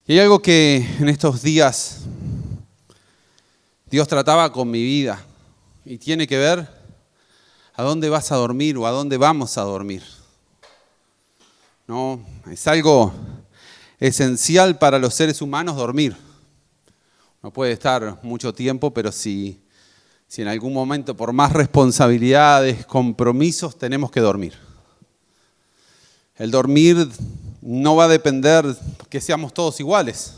Y hay algo que en estos días Dios trataba con mi vida y tiene que ver a dónde vas a dormir o a dónde vamos a dormir. No, es algo esencial para los seres humanos dormir. No puede estar mucho tiempo, pero si en algún momento por más responsabilidades, compromisos, tenemos que dormir. El dormir no va a depender que seamos todos iguales.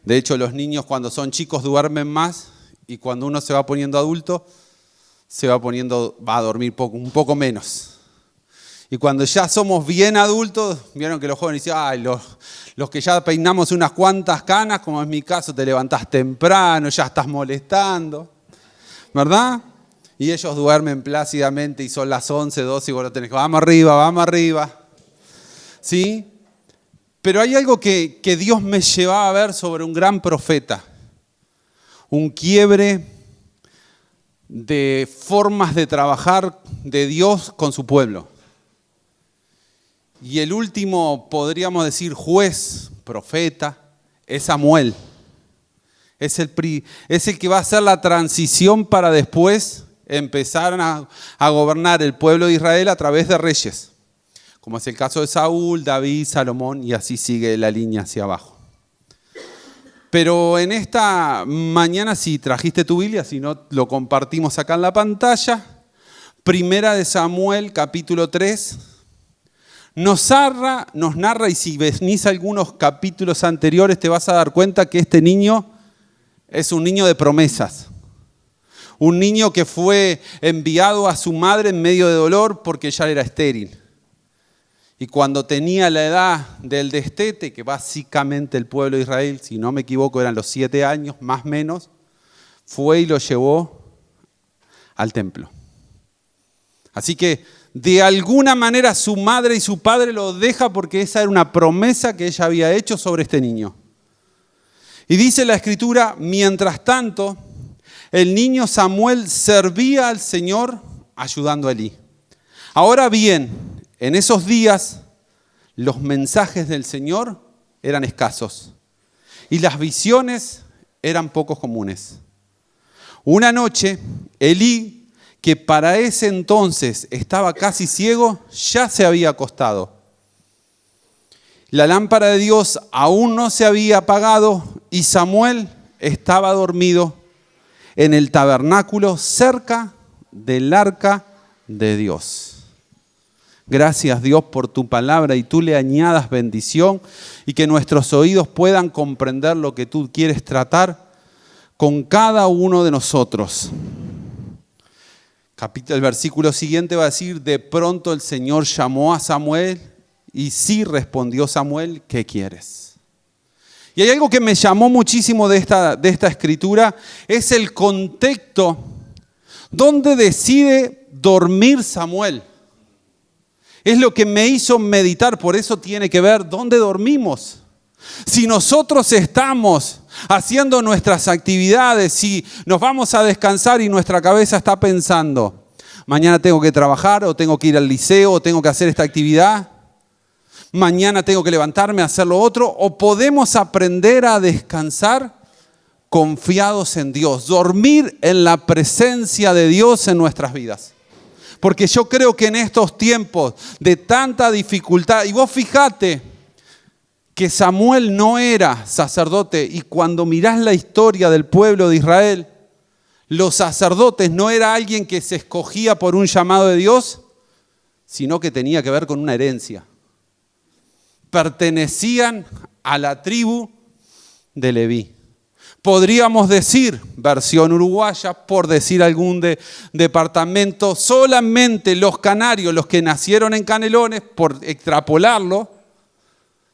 De hecho, los niños cuando son chicos duermen más y cuando uno se va poniendo adulto, va a dormir un poco menos. Y cuando ya somos bien adultos, vieron que los jóvenes dicen, ay, los que ya peinamos unas cuantas canas, como es mi caso, te levantás temprano, ya estás molestando, ¿verdad? Y ellos duermen plácidamente y son las 11, 12 y vos lo tenés que, vamos arriba. ¿Sí? Pero hay algo que Dios me llevaba a ver sobre un gran profeta. Un quiebre de formas de trabajar de Dios con su pueblo. Y el último, podríamos decir, juez, profeta, es Samuel. Es el que va a hacer la transición para después empezar a gobernar el pueblo de Israel a través de reyes. Como es el caso de Saúl, David, Salomón, y así sigue la línea hacia abajo. Pero en esta mañana, si trajiste tu Biblia, si no, lo compartimos acá en la pantalla. Primera de Samuel, capítulo 3. Nos narra, y si venís a algunos capítulos anteriores, te vas a dar cuenta que este niño es un niño de promesas. Un niño que fue enviado a su madre en medio de dolor porque ella era estéril. Y cuando tenía la edad del destete, que básicamente el pueblo de Israel, si no me equivoco, eran los 7 años, más o menos, fue y lo llevó al templo. Así que de alguna manera su madre y su padre lo dejan porque esa era una promesa que ella había hecho sobre este niño. Y dice la Escritura, mientras tanto, el niño Samuel servía al Señor ayudando a Elí. Ahora bien, en esos días, los mensajes del Señor eran escasos y las visiones eran poco comunes. Una noche, Elí, que para ese entonces estaba casi ciego, ya se había acostado. La lámpara de Dios aún no se había apagado y Samuel estaba dormido en el tabernáculo cerca del arca de Dios. Gracias Dios por tu palabra y tú le añadas bendición y que nuestros oídos puedan comprender lo que tú quieres tratar con cada uno de nosotros. El versículo siguiente va a decir, de pronto el Señor llamó a Samuel y sí respondió Samuel, ¿qué quieres? Y hay algo que me llamó muchísimo de esta escritura, es el contexto donde decide dormir Samuel. Es lo que me hizo meditar, por eso tiene que ver dónde dormimos. Si nosotros estamos haciendo nuestras actividades, si nos vamos a descansar y nuestra cabeza está pensando, mañana tengo que trabajar o tengo que ir al liceo o tengo que hacer esta actividad, mañana tengo que levantarme a hacer lo otro, o podemos aprender a descansar confiados en Dios, dormir en la presencia de Dios en nuestras vidas. Porque yo creo que en estos tiempos de tanta dificultad, y vos fijate que Samuel no era sacerdote, y cuando mirás la historia del pueblo de Israel, los sacerdotes no era alguien que se escogía por un llamado de Dios, sino que tenía que ver con una herencia. Pertenecían a la tribu de Leví. Podríamos decir, versión uruguaya, por decir algún departamento, solamente los canarios, los que nacieron en Canelones, por extrapolarlo,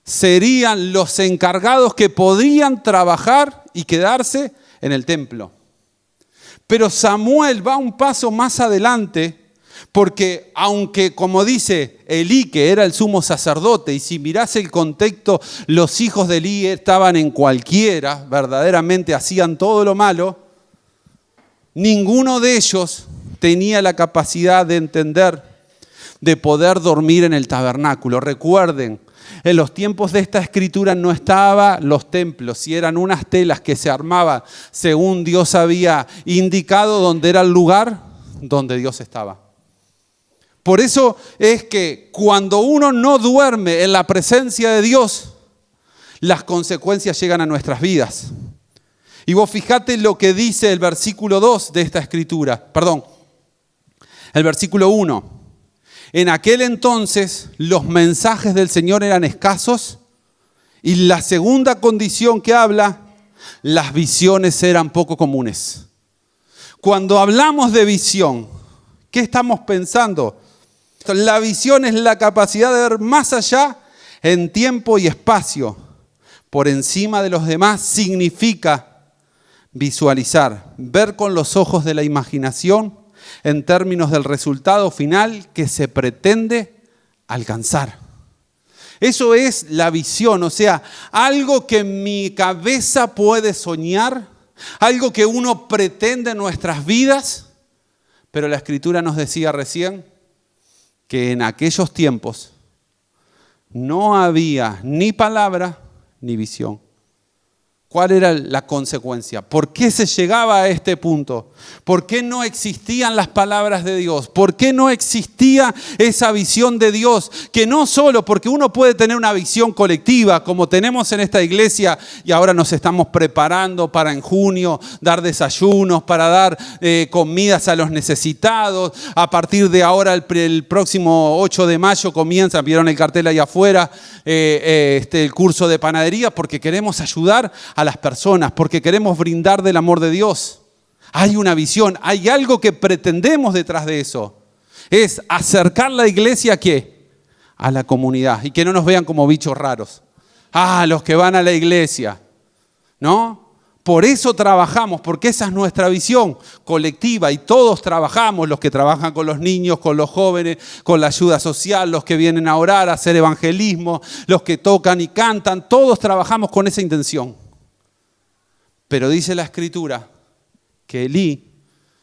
serían los encargados que podían trabajar y quedarse en el templo. Pero Samuel va un paso más adelante, porque aunque, como dice Elí, que era el sumo sacerdote, y si mirás el contexto, los hijos de Elí estaban en cualquiera, verdaderamente hacían todo lo malo, ninguno de ellos tenía la capacidad de entender, de poder dormir en el tabernáculo. Recuerden, En los tiempos de esta escritura no estaban los templos, y eran unas telas que se armaban según Dios había indicado donde era el lugar donde Dios estaba. Por eso es que cuando uno no duerme en la presencia de Dios, las consecuencias llegan a nuestras vidas. Y vos fijate lo que dice el versículo 2 de esta escritura, el versículo 1. En aquel entonces los mensajes del Señor eran escasos y la segunda condición que habla, las visiones eran poco comunes. Cuando hablamos de visión, ¿qué estamos pensando? La visión es la capacidad de ver más allá en tiempo y espacio. Por encima de los demás significa visualizar, ver con los ojos de la imaginación en términos del resultado final que se pretende alcanzar. Eso es la visión, o sea, algo que mi cabeza puede soñar, algo que uno pretende en nuestras vidas, pero la Escritura nos decía recién que en aquellos tiempos no había ni palabra ni visión. ¿Cuál era la consecuencia? ¿Por qué se llegaba a este punto? ¿Por qué no existían las palabras de Dios? ¿Por qué no existía esa visión de Dios? Que no solo, porque uno puede tener una visión colectiva, como tenemos en esta iglesia, y ahora nos estamos preparando para en junio dar desayunos, para dar comidas a los necesitados. A partir de ahora, el próximo 8 de mayo comienza, vieron el cartel ahí afuera, el curso de panadería, porque queremos ayudar a las personas, porque queremos brindar del amor de Dios. Hay una visión, hay algo que pretendemos detrás de eso. Es acercar la iglesia ¿a qué? A la comunidad, y que no nos vean como bichos raros. Los que van a la iglesia, ¿no? Por eso trabajamos, porque esa es nuestra visión colectiva y todos trabajamos, los que trabajan con los niños, con los jóvenes, con la ayuda social, los que vienen a orar, a hacer evangelismo, los que tocan y cantan, todos trabajamos con esa intención. Pero dice la Escritura que Elí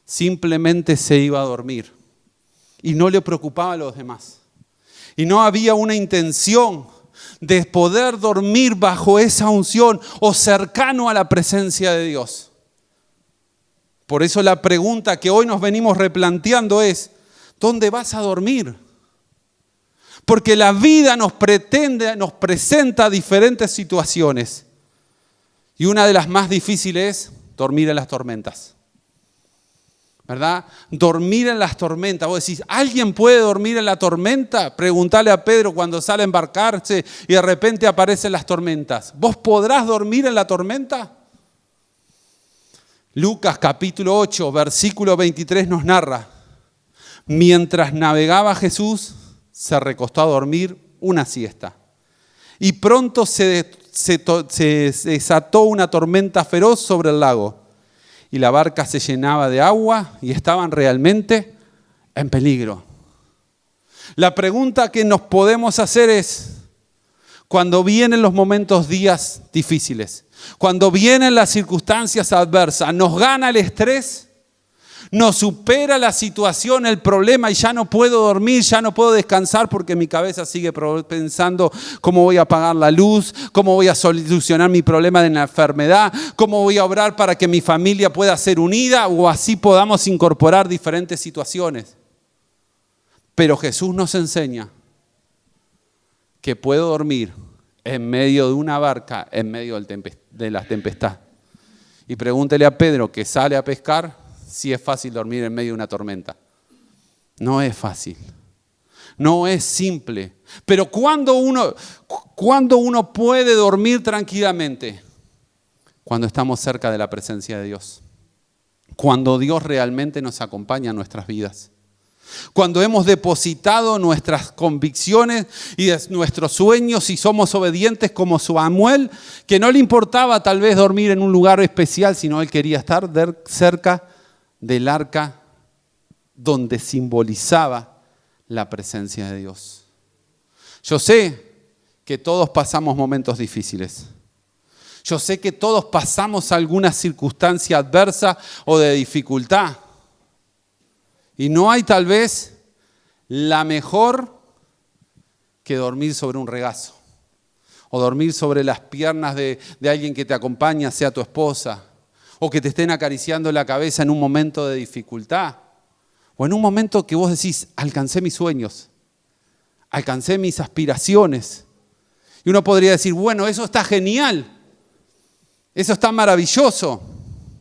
simplemente se iba a dormir y no le preocupaba a los demás. Y no había una intención de poder dormir bajo esa unción o cercano a la presencia de Dios. Por eso la pregunta que hoy nos venimos replanteando es, ¿dónde vas a dormir? Porque la vida nos presenta diferentes situaciones. Y una de las más difíciles es dormir en las tormentas. ¿Verdad? Dormir en las tormentas. Vos decís, ¿alguien puede dormir en la tormenta? Preguntale a Pedro cuando sale a embarcarse y de repente aparecen las tormentas. ¿Vos podrás dormir en la tormenta? Lucas capítulo 8, versículo 23 nos narra. Mientras navegaba Jesús, se recostó a dormir una siesta. Y pronto se desató una tormenta feroz sobre el lago. Y la barca se llenaba de agua y estaban realmente en peligro. La pregunta que nos podemos hacer es, cuando vienen los días difíciles, cuando vienen las circunstancias adversas, ¿nos gana el estrés? ¿Nos supera la situación, el problema y ya no puedo dormir, ya no puedo descansar porque mi cabeza sigue pensando cómo voy a apagar la luz, cómo voy a solucionar mi problema de la enfermedad, cómo voy a obrar para que mi familia pueda ser unida o así podamos incorporar diferentes situaciones? Pero Jesús nos enseña que puedo dormir en medio de una barca, en medio de la tempestad. Y pregúntele a Pedro que sale a pescar si es fácil dormir en medio de una tormenta. No es fácil. No es simple. Pero ¿cuándo uno puede dormir tranquilamente? Cuando estamos cerca de la presencia de Dios. Cuando Dios realmente nos acompaña en nuestras vidas. Cuando hemos depositado nuestras convicciones y nuestros sueños y somos obedientes como Samuel, que no le importaba tal vez dormir en un lugar especial, sino él quería estar cerca del arca donde simbolizaba la presencia de Dios. Yo sé que todos pasamos momentos difíciles. Yo sé que todos pasamos alguna circunstancia adversa o de dificultad. Y no hay tal vez la mejor que dormir sobre un regazo. O dormir sobre las piernas de alguien que te acompaña, sea tu esposa. O que te estén acariciando la cabeza en un momento de dificultad. O en un momento que vos decís, alcancé mis sueños. Alcancé mis aspiraciones. Y uno podría decir, bueno, eso está genial. Eso está maravilloso.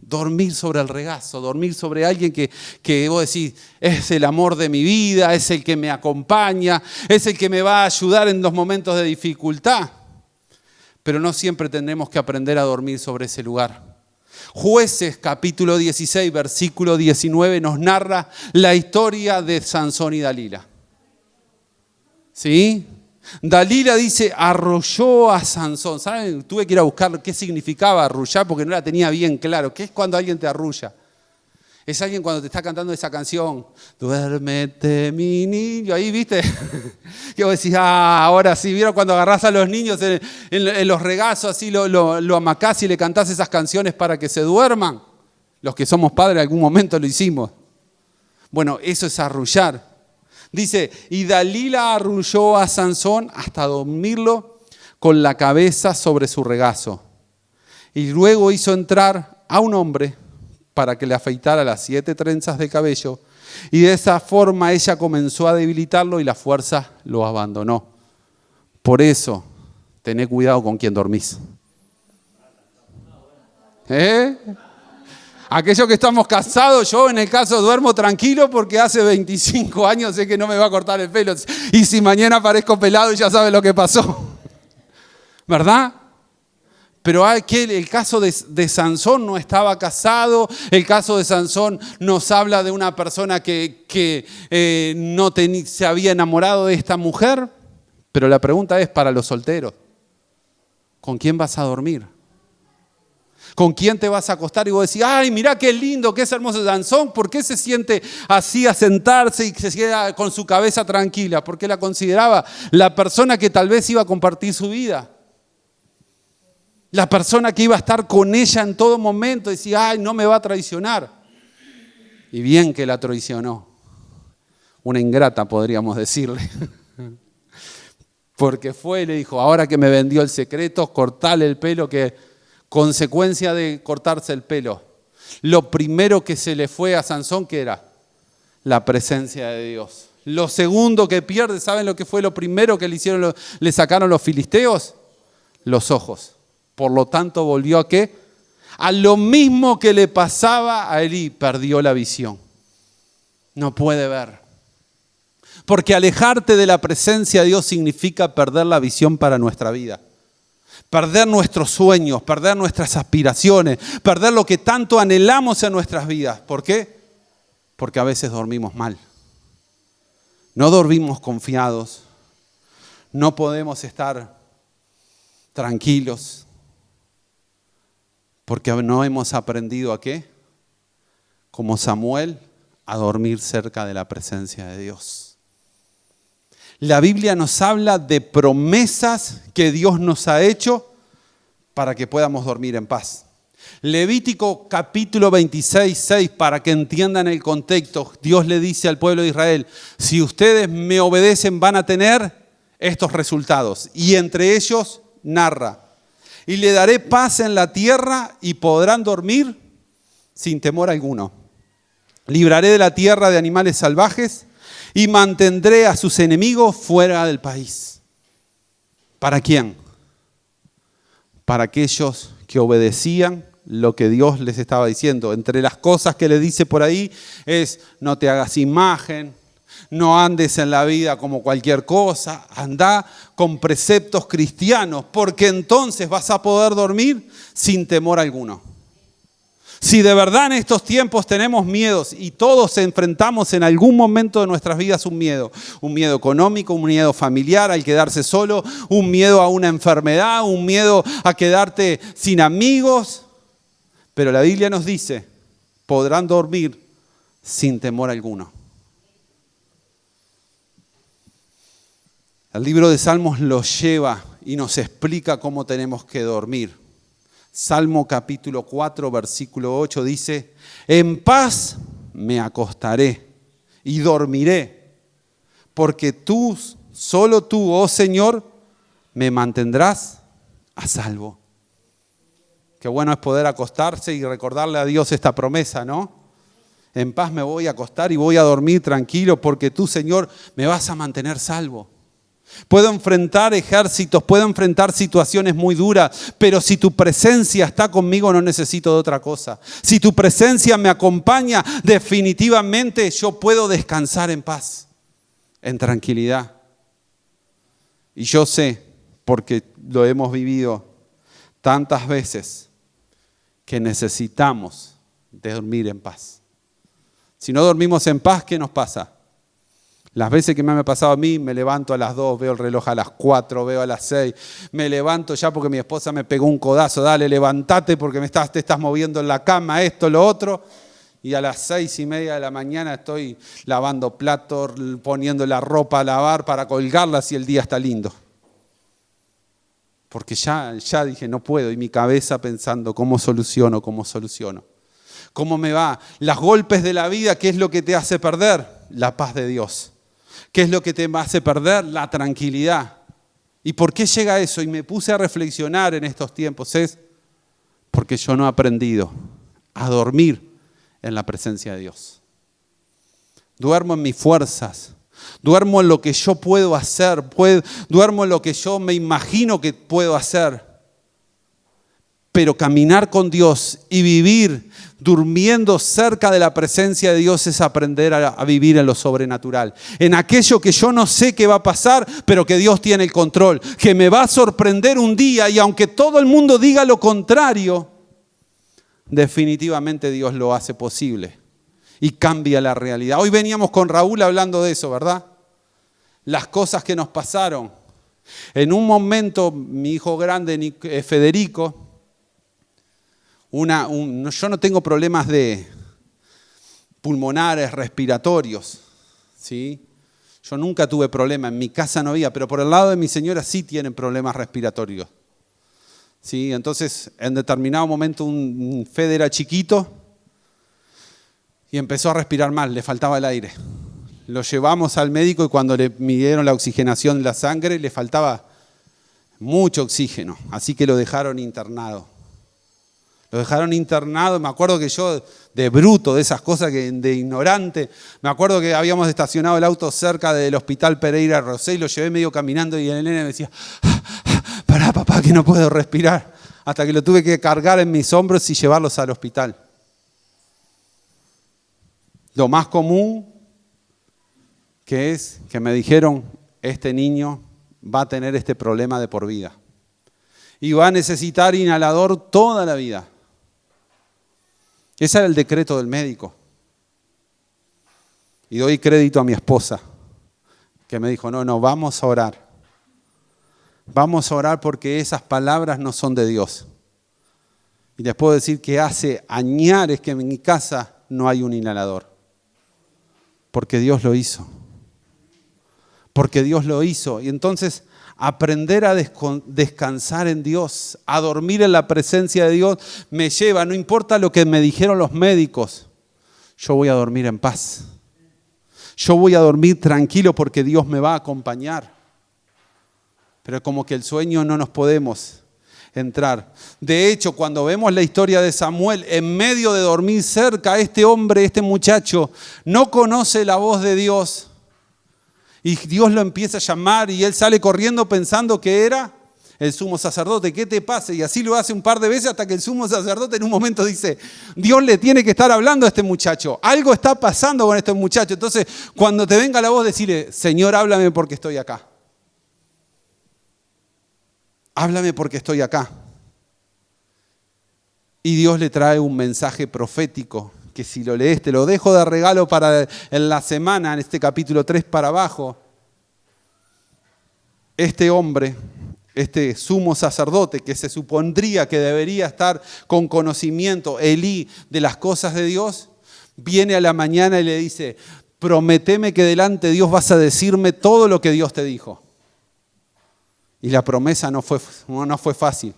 Dormir sobre el regazo, dormir sobre alguien que vos decís, es el amor de mi vida, es el que me acompaña, es el que me va a ayudar en los momentos de dificultad. Pero no siempre tendremos que aprender a dormir sobre ese lugar. Jueces capítulo 16, versículo 19 nos narra la historia de Sansón y Dalila. ¿Sí? Dalila dice, arrulló a Sansón. ¿Saben? Tuve que ir a buscar qué significaba arrullar porque no la tenía bien claro. ¿Qué es cuando alguien te arrulla? Es alguien cuando te está cantando esa canción. Duérmete, mi niño. Ahí, ¿viste? Que vos decís, ahora sí. ¿Vieron cuando agarrás a los niños en los regazos, así lo amacás y le cantás esas canciones para que se duerman? Los que somos padres en algún momento lo hicimos. Bueno, eso es arrullar. Dice, y Dalila arrulló a Sansón hasta dormirlo con la cabeza sobre su regazo. Y luego hizo entrar a un hombre para que le afeitara las 7 trenzas de cabello. Y de esa forma ella comenzó a debilitarlo y la fuerza lo abandonó. Por eso, tené cuidado con quien dormís. Aquellos que estamos casados, yo en el caso duermo tranquilo porque hace 25 años sé que no me va a cortar el pelo. Y si mañana aparezco pelado ya sabe lo que pasó. ¿Verdad? Pero el caso de Sansón no estaba casado. El caso de Sansón nos habla de una persona que no se había enamorado de esta mujer. Pero la pregunta es para los solteros. ¿Con quién vas a dormir? ¿Con quién te vas a acostar? Y vos decís, ay, mirá qué lindo, qué es hermoso Sansón. ¿Por qué se siente así a sentarse y se queda con su cabeza tranquila? Porque la consideraba la persona que tal vez iba a compartir su vida. La persona que iba a estar con ella en todo momento. Decía, ay, no me va a traicionar. Y bien que la traicionó. Una ingrata, podríamos decirle. Porque fue y le dijo, ahora que me vendió el secreto, cortale el pelo que... Consecuencia de cortarse el pelo. Lo primero que se le fue a Sansón, ¿qué era? La presencia de Dios. Lo segundo que pierde, ¿saben lo que fue lo primero que le sacaron los filisteos? Los ojos. Por lo tanto, volvió ¿a qué? A lo mismo que le pasaba a Elí, perdió la visión. No puede ver. Porque alejarte de la presencia de Dios significa perder la visión para nuestra vida. Perder nuestros sueños, perder nuestras aspiraciones, perder lo que tanto anhelamos en nuestras vidas. ¿Por qué? Porque a veces dormimos mal. No dormimos confiados. No podemos estar tranquilos. Porque no hemos aprendido ¿a qué? Como Samuel, a dormir cerca de la presencia de Dios. La Biblia nos habla de promesas que Dios nos ha hecho para que podamos dormir en paz. Levítico capítulo 26, 6, para que entiendan el contexto, Dios le dice al pueblo de Israel, si ustedes me obedecen van a tener estos resultados. Y entre ellos narra, y le daré paz en la tierra y podrán dormir sin temor alguno. Libraré de la tierra de animales salvajes y mantendré a sus enemigos fuera del país. ¿Para quién? Para aquellos que obedecían lo que Dios les estaba diciendo. Entre las cosas que le dice por ahí es no te hagas imagen, no andes en la vida como cualquier cosa, anda con preceptos cristianos, porque entonces vas a poder dormir sin temor alguno. Si de verdad en estos tiempos tenemos miedos y todos enfrentamos en algún momento de nuestras vidas un miedo económico, un miedo familiar al quedarse solo, un miedo a una enfermedad, un miedo a quedarte sin amigos, pero la Biblia nos dice, podrán dormir sin temor alguno. El libro de Salmos los lleva y nos explica cómo tenemos que dormir. Salmo capítulo 4, versículo 8 dice, en paz me acostaré y dormiré, porque tú, solo tú, oh Señor, me mantendrás a salvo. Qué bueno es poder acostarse y recordarle a Dios esta promesa, ¿no? En paz me voy a acostar y voy a dormir tranquilo porque tú, Señor, me vas a mantener salvo. Puedo enfrentar ejércitos, puedo enfrentar situaciones muy duras, pero si tu presencia está conmigo no necesito de otra cosa. Si tu presencia me acompaña, definitivamente yo puedo descansar en paz, en tranquilidad. Y yo sé, porque lo hemos vivido tantas veces, que necesitamos de dormir en paz. Si no dormimos en paz, ¿qué nos pasa? Las veces que me ha pasado a mí, me levanto a las 2, veo el reloj a las 4, veo a las 6, me levanto ya porque mi esposa me pegó un codazo, dale, levántate porque te estás moviendo en la cama, esto, lo otro. Y a las 6:30 de la mañana estoy lavando platos, poniendo la ropa a lavar para colgarla si el día está lindo. Porque ya dije, no puedo, y mi cabeza pensando, ¿cómo soluciono? ¿Cómo me va? Los golpes de la vida, ¿qué es lo que te hace perder? La paz de Dios. ¿Qué es lo que te hace perder? La tranquilidad. ¿Y por qué llega eso? Y me puse a reflexionar en estos tiempos. Es porque yo no he aprendido a dormir en la presencia de Dios. Duermo en mis fuerzas. Duermo en lo que yo puedo hacer. Duermo en lo que yo me imagino que puedo hacer. Pero caminar con Dios y vivir durmiendo cerca de la presencia de Dios es aprender a vivir en lo sobrenatural. En aquello que yo no sé qué va a pasar, pero que Dios tiene el control. Que me va a sorprender un día y aunque todo el mundo diga lo contrario, definitivamente Dios lo hace posible y cambia la realidad. Hoy veníamos con Raúl hablando de eso, ¿verdad? Las cosas que nos pasaron. En un momento, mi hijo grande, Federico, yo no tengo problemas de pulmonares, respiratorios, ¿sí? Yo nunca tuve problemas, en mi casa no había, pero por el lado de mi señora sí tienen problemas respiratorios. ¿Sí? Entonces, en determinado momento, un Fede era chiquito y empezó a respirar mal, le faltaba el aire. Lo llevamos al médico y cuando le midieron la oxigenación de la sangre, le faltaba mucho oxígeno, así que lo dejaron internado. Lo dejaron internado, me acuerdo que yo, de bruto, de esas cosas, de ignorante, me acuerdo que habíamos estacionado el auto cerca del Hospital Pereira Rosé y lo llevé medio caminando y el nene me decía, pará papá que no puedo respirar, hasta que lo tuve que cargar en mis hombros y llevarlos al hospital. Lo más común que es que me dijeron, este niño va a tener este problema de por vida y va a necesitar inhalador toda la vida. Ese era el decreto del médico. Y doy crédito a mi esposa, que me dijo, no, vamos a orar. Vamos a orar porque esas palabras no son de Dios. Y les puedo decir que hace añares que en mi casa no hay un inhalador. Porque Dios lo hizo. Porque Dios lo hizo. Y entonces aprender a descansar en Dios, a dormir en la presencia de Dios, me lleva, no importa lo que me dijeron los médicos, yo voy a dormir en paz. Yo voy a dormir tranquilo porque Dios me va a acompañar. Pero como que el sueño no nos podemos entrar. De hecho, cuando vemos la historia de Samuel, en medio de dormir cerca, este hombre, este muchacho, no conoce la voz de Dios. Y Dios lo empieza a llamar y él sale corriendo pensando que era el sumo sacerdote. ¿Qué te pasa? Y así lo hace un par de veces hasta que el sumo sacerdote en un momento dice, Dios le tiene que estar hablando a este muchacho. Algo está pasando con este muchacho. Entonces, cuando te venga la voz, decirle, Señor, háblame porque estoy acá. Háblame porque estoy acá. Y Dios le trae un mensaje profético que si lo lees, te lo dejo de regalo para en la semana, en este capítulo 3 para abajo. Este hombre, este sumo sacerdote que se supondría que debería estar con conocimiento, Elí, de las cosas de Dios, viene a la mañana y le dice, prométeme que delante de Dios vas a decirme todo lo que Dios te dijo. Y la promesa no fue fácil,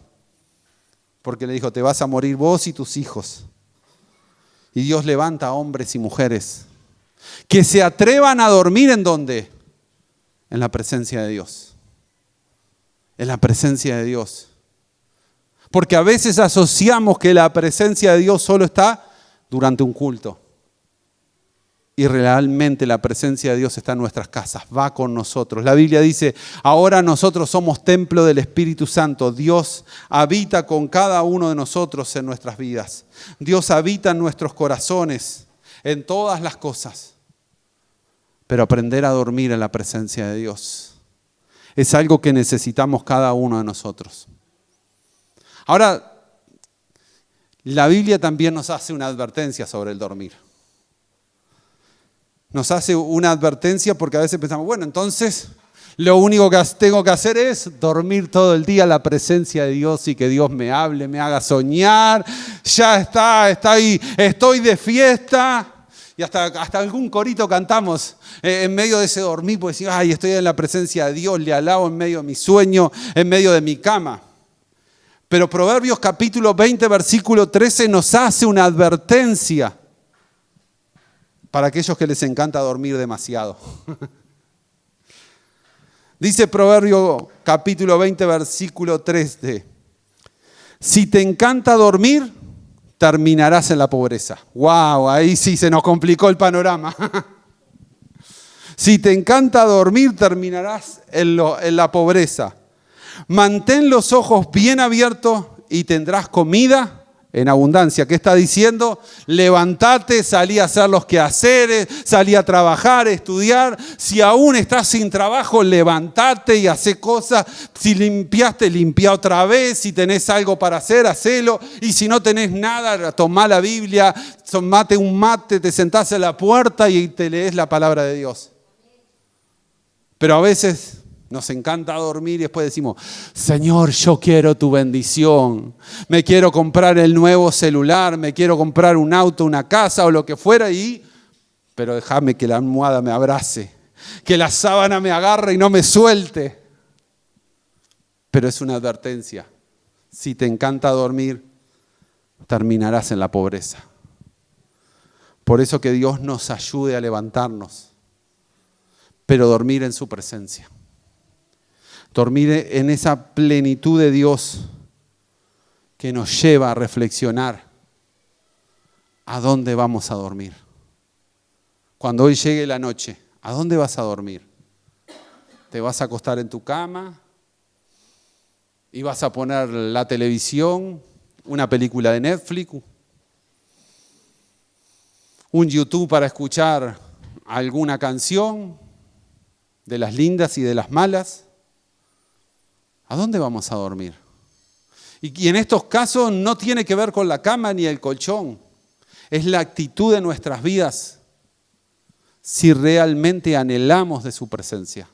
porque le dijo, te vas a morir vos y tus hijos. Y Dios levanta a hombres y mujeres que se atrevan a dormir ¿en dónde? En la presencia de Dios. en la presencia de Dios. Porque a veces asociamos que la presencia de Dios solo está durante un culto. Y realmente la presencia de Dios está en nuestras casas, va con nosotros. La Biblia dice, ahora nosotros somos templo del Espíritu Santo. Dios habita con cada uno de nosotros en nuestras vidas. Dios habita en nuestros corazones, en todas las cosas. Pero aprender a dormir en la presencia de Dios es algo que necesitamos cada uno de nosotros. Ahora, la Biblia también nos hace una advertencia sobre el dormir. Nos hace una advertencia porque a veces pensamos, bueno, entonces lo único que tengo que hacer es dormir todo el día en la presencia de Dios y que Dios me hable, me haga soñar. Ya está ahí, estoy de fiesta. Y hasta algún corito cantamos en medio de ese dormir, pues decimos, ay, estoy en la presencia de Dios, le alabo en medio de mi sueño, en medio de mi cama. Pero Proverbios capítulo 20, versículo 13 nos hace una advertencia para aquellos que les encanta dormir demasiado. Dice Proverbios capítulo 20, versículo 13. Si te encanta dormir, terminarás en la pobreza. ¡Wow! Ahí sí se nos complicó el panorama. Si te encanta dormir, terminarás en la pobreza. Mantén los ojos bien abiertos y tendrás comida en abundancia. ¿Qué está diciendo? Levántate, salí a hacer los quehaceres, salí a trabajar, estudiar. Si aún estás sin trabajo, levántate y hacé cosas. Si limpiaste, limpia otra vez. Si tenés algo para hacer, hacelo. Y si no tenés nada, tomá la Biblia, tomate un mate, te sentás en la puerta y te lees la palabra de Dios. Pero a veces nos encanta dormir y después decimos, Señor, yo quiero tu bendición. Me quiero comprar el nuevo celular, me quiero comprar un auto, una casa o lo que fuera, pero déjame que la almohada me abrace, que la sábana me agarre y no me suelte. Pero es una advertencia. Si te encanta dormir, terminarás en la pobreza. Por eso que Dios nos ayude a levantarnos, pero dormir en su presencia. Dormir en esa plenitud de Dios que nos lleva a reflexionar a dónde vamos a dormir. Cuando hoy llegue la noche, ¿a dónde vas a dormir? ¿Te vas a acostar en tu cama y vas a poner la televisión, una película de Netflix, un YouTube para escuchar alguna canción de las lindas y de las malas? ¿A dónde vamos a dormir? Y en estos casos no tiene que ver con la cama ni el colchón. Es la actitud de nuestras vidas si realmente anhelamos de su presencia.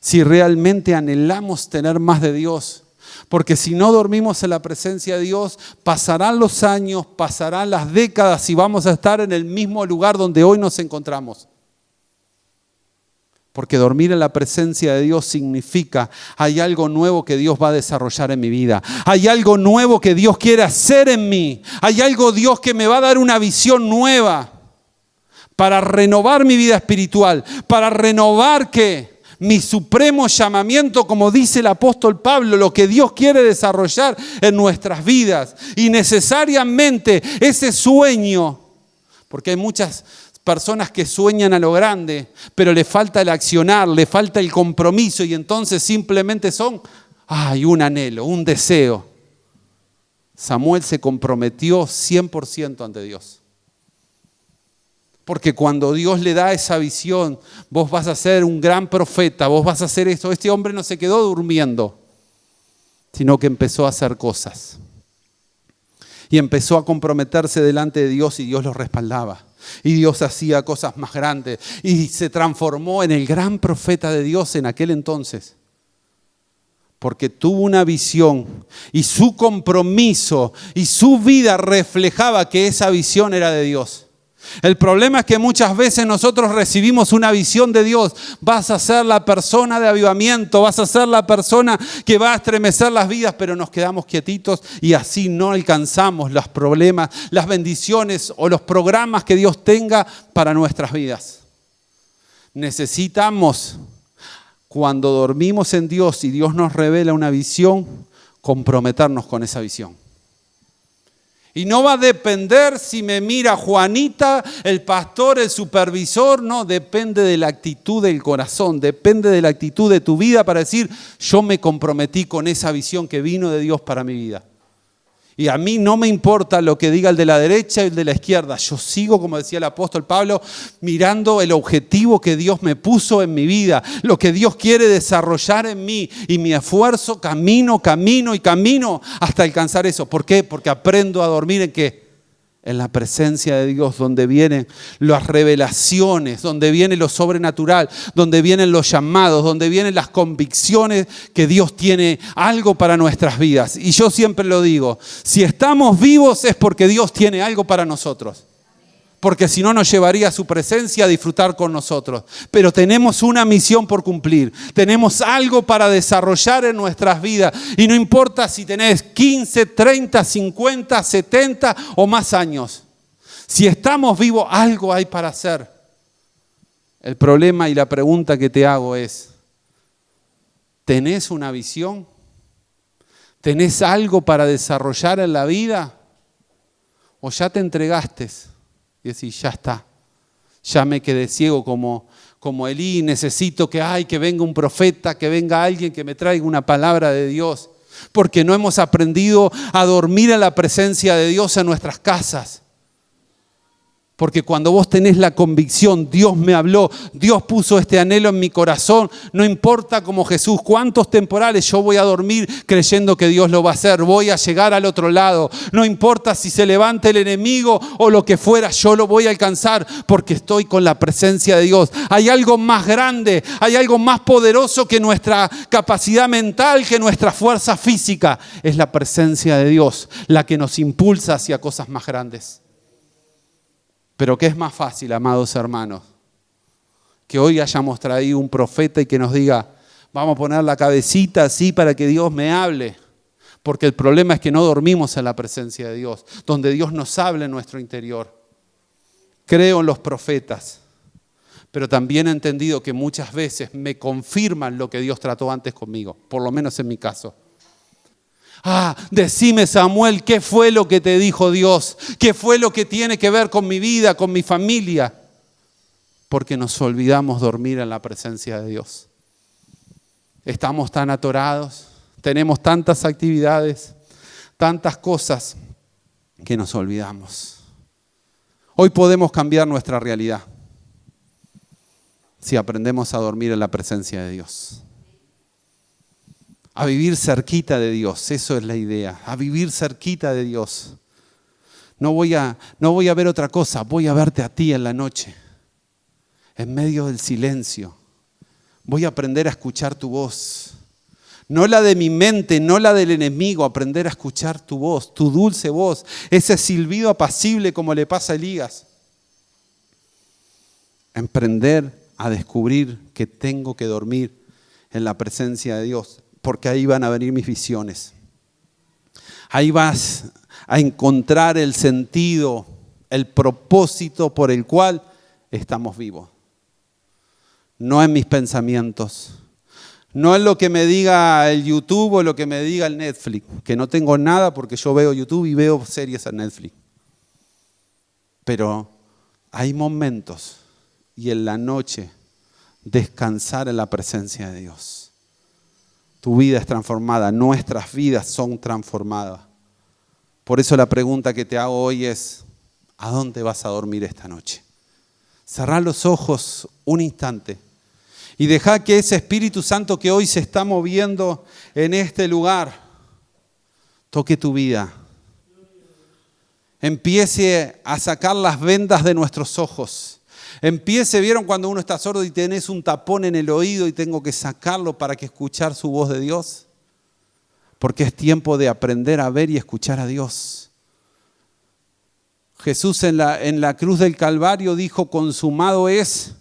Si realmente anhelamos tener más de Dios. Porque si no dormimos en la presencia de Dios, pasarán los años, pasarán las décadas y vamos a estar en el mismo lugar donde hoy nos encontramos. Porque dormir en la presencia de Dios significa, hay algo nuevo que Dios va a desarrollar en mi vida. Hay algo nuevo que Dios quiere hacer en mí. Hay algo Dios que me va a dar una visión nueva para renovar mi vida espiritual, para renovar mi supremo llamamiento, como dice el apóstol Pablo, lo que Dios quiere desarrollar en nuestras vidas. Y necesariamente ese sueño, porque hay muchas personas que sueñan a lo grande, pero le falta el accionar, le falta el compromiso y entonces simplemente son, un anhelo, un deseo. Samuel se comprometió 100% ante Dios. Porque cuando Dios le da esa visión, vos vas a ser un gran profeta, vos vas a hacer esto. Este hombre no se quedó durmiendo, sino que empezó a hacer cosas. Y empezó a comprometerse delante de Dios y Dios lo respaldaba. Y Dios hacía cosas más grandes y se transformó en el gran profeta de Dios en aquel entonces. Porque tuvo una visión y su compromiso y su vida reflejaba que esa visión era de Dios. El problema es que muchas veces nosotros recibimos una visión de Dios. Vas a ser la persona de avivamiento, vas a ser la persona que va a estremecer las vidas, pero nos quedamos quietitos y así no alcanzamos los problemas, las bendiciones o los programas que Dios tenga para nuestras vidas. Necesitamos, cuando dormimos en Dios y Dios nos revela una visión, comprometernos con esa visión. Y no va a depender si me mira Juanita, el pastor, el supervisor, no, depende de la actitud del corazón, depende de la actitud de tu vida para decir, yo me comprometí con esa visión que vino de Dios para mi vida. Y a mí no me importa lo que diga el de la derecha y el de la izquierda. Yo sigo, como decía el apóstol Pablo, mirando el objetivo que Dios me puso en mi vida, lo que Dios quiere desarrollar en mí. Y mi esfuerzo, camino hasta alcanzar eso. ¿Por qué? Porque aprendo a dormir ¿en qué? En la presencia de Dios, donde vienen las revelaciones, donde viene lo sobrenatural, donde vienen los llamados, donde vienen las convicciones que Dios tiene algo para nuestras vidas. Y yo siempre lo digo, si estamos vivos es porque Dios tiene algo para nosotros. Porque si no nos llevaría a su presencia a disfrutar con nosotros. Pero tenemos una misión por cumplir. Tenemos algo para desarrollar en nuestras vidas. Y no importa si tenés 15, 30, 50, 70 o más años. Si estamos vivos, algo hay para hacer. El problema y la pregunta que te hago es, ¿tenés una visión? ¿Tenés algo para desarrollar en la vida? ¿O ya te entregaste? Y decís, ya está, ya me quedé ciego como Elí, necesito que venga un profeta, que venga alguien que me traiga una palabra de Dios. Porque no hemos aprendido a dormir en la presencia de Dios en nuestras casas. Porque cuando vos tenés la convicción, Dios me habló, Dios puso este anhelo en mi corazón, no importa como Jesús, cuántos temporales yo voy a dormir creyendo que Dios lo va a hacer, voy a llegar al otro lado, no importa si se levante el enemigo o lo que fuera, yo lo voy a alcanzar porque estoy con la presencia de Dios. Hay algo más grande, hay algo más poderoso que nuestra capacidad mental, que nuestra fuerza física, es la presencia de Dios, la que nos impulsa hacia cosas más grandes. Pero ¿qué es más fácil, amados hermanos? Que hoy hayamos traído un profeta y que nos diga, vamos a poner la cabecita así para que Dios me hable. Porque el problema es que no dormimos en la presencia de Dios, donde Dios nos habla en nuestro interior. Creo en los profetas, pero también he entendido que muchas veces me confirman lo que Dios trató antes conmigo, por lo menos en mi caso. Decime, Samuel, ¿qué fue lo que te dijo Dios? ¿Qué fue lo que tiene que ver con mi vida, con mi familia? Porque nos olvidamos dormir en la presencia de Dios. Estamos tan atorados, tenemos tantas actividades, tantas cosas que nos olvidamos. Hoy podemos cambiar nuestra realidad si aprendemos a dormir en la presencia de Dios. A vivir cerquita de Dios, eso es la idea, a vivir cerquita de Dios. No voy a ver otra cosa, voy a verte a ti en la noche, en medio del silencio. Voy a aprender a escuchar tu voz, no la de mi mente, no la del enemigo, aprender a escuchar tu voz, tu dulce voz, ese silbido apacible como le pasa a Elías. Aprender a descubrir que tengo que dormir en la presencia de Dios. Porque ahí van a venir mis visiones. Ahí vas a encontrar el sentido, el propósito por el cual estamos vivos. No en mis pensamientos, no en lo que me diga el YouTube o lo que me diga el Netflix, que no tengo nada porque yo veo YouTube y veo series en Netflix. Pero hay momentos y en la noche descansar en la presencia de Dios. Tu vida es transformada, nuestras vidas son transformadas. Por eso la pregunta que te hago hoy es, ¿a dónde vas a dormir esta noche? Cerrá los ojos un instante y dejá que ese Espíritu Santo que hoy se está moviendo en este lugar toque tu vida. Empiece a sacar las vendas de nuestros ojos. ¿Vieron cuando uno está sordo y tenés un tapón en el oído y tengo que sacarlo para que escuchar su voz de Dios? Porque es tiempo de aprender a ver y escuchar a Dios. Jesús en la cruz del Calvario dijo, consumado es,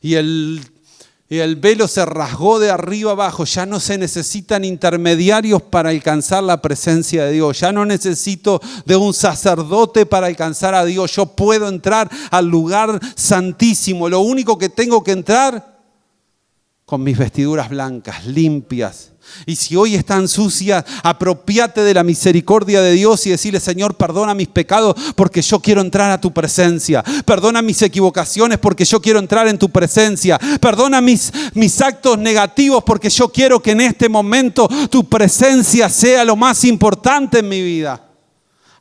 y el velo se rasgó de arriba abajo. Ya no se necesitan intermediarios para alcanzar la presencia de Dios. Ya no necesito de un sacerdote para alcanzar a Dios. Yo puedo entrar al lugar santísimo. Lo único que tengo que entrar con mis vestiduras blancas, limpias. Y si hoy están sucias, apropiate de la misericordia de Dios y decirle: Señor, perdona mis pecados porque yo quiero entrar a tu presencia. Perdona mis equivocaciones porque yo quiero entrar en tu presencia. Perdona mis actos negativos porque yo quiero que en este momento tu presencia sea lo más importante en mi vida.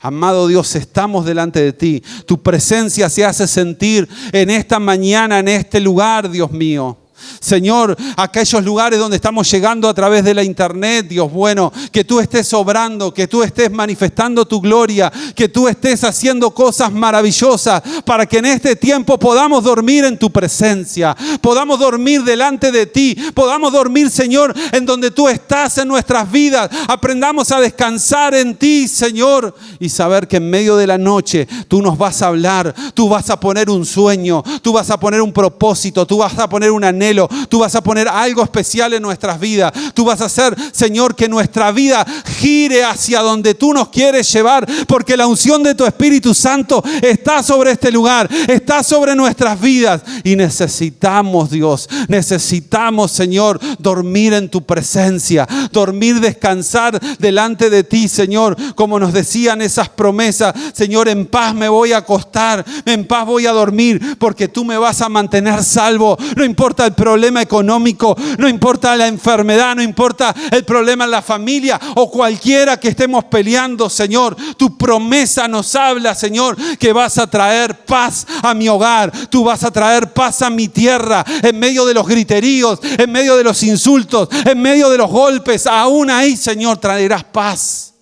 Amado Dios, estamos delante de ti. Tu presencia se hace sentir en esta mañana, en este lugar, Dios mío. Señor, aquellos lugares donde estamos llegando a través de la internet, Dios bueno, que tú estés obrando, que tú estés manifestando tu gloria, que tú estés haciendo cosas maravillosas para que en este tiempo podamos dormir en tu presencia, podamos dormir delante de ti, podamos dormir, Señor, en donde tú estás en nuestras vidas. Aprendamos a descansar en ti, Señor, y saber que en medio de la noche tú nos vas a hablar, tú vas a poner un sueño, tú vas a poner un propósito, tú vas a poner un anhelo. Tú vas a poner algo especial en nuestras vidas. Tú vas a hacer, Señor, que nuestra vida gire hacia donde tú nos quieres llevar, porque la unción de tu Espíritu Santo está sobre este lugar, está sobre nuestras vidas. Y necesitamos, Dios, necesitamos, Señor, dormir en tu presencia, dormir, descansar delante de ti, Señor, como nos decían esas promesas. Señor, en paz me voy a acostar, en paz voy a dormir, porque tú me vas a mantener salvo. No importa el problema económico, no importa la enfermedad, no importa el problema en la familia o cualquiera que estemos peleando, Señor. Tu promesa nos habla, Señor, que vas a traer paz a mi hogar. Tú vas a traer paz a mi tierra, en medio de los griteríos, en medio de los insultos, en medio de los golpes. Aún ahí, Señor, traerás paz.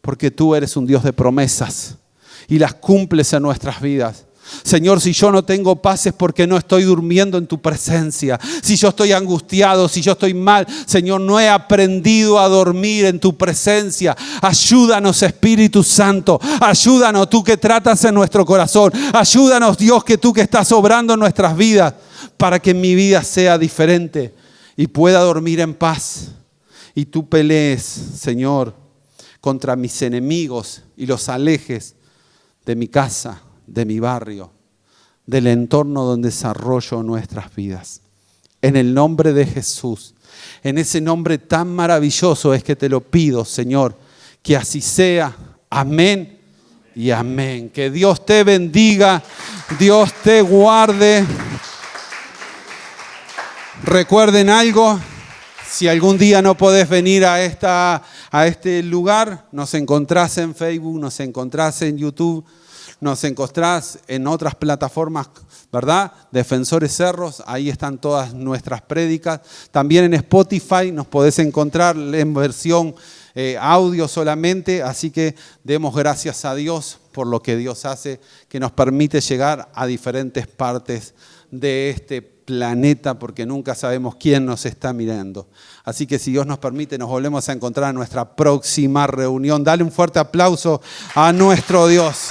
Porque tú eres un Dios de promesas y las cumples en nuestras vidas. Señor, si yo no tengo paz es porque no estoy durmiendo en tu presencia. Si yo estoy angustiado, si yo estoy mal, Señor, no he aprendido a dormir en tu presencia. Ayúdanos, Espíritu Santo. Ayúdanos, tú que tratas en nuestro corazón. Ayúdanos, Dios, que tú que estás obrando en nuestras vidas, para que mi vida sea diferente y pueda dormir en paz. Y tú pelees, Señor, contra mis enemigos y los alejes de mi casa, de mi barrio, del entorno donde desarrollo nuestras vidas. En el nombre de Jesús, en ese nombre tan maravilloso es que te lo pido, Señor, que así sea. Amén y amén. Que Dios te bendiga, Dios te guarde. Recuerden algo: si algún día no podés venir a este lugar, nos encontrás en Facebook, nos encontrás en YouTube, nos encontrás en otras plataformas, ¿verdad? Defensores Cerros, ahí están todas nuestras prédicas. También en Spotify nos podés encontrar en versión audio solamente. Así que demos gracias a Dios por lo que Dios hace, que nos permite llegar a diferentes partes de este planeta, porque nunca sabemos quién nos está mirando. Así que si Dios nos permite, nos volvemos a encontrar en nuestra próxima reunión. Dale un fuerte aplauso a nuestro Dios.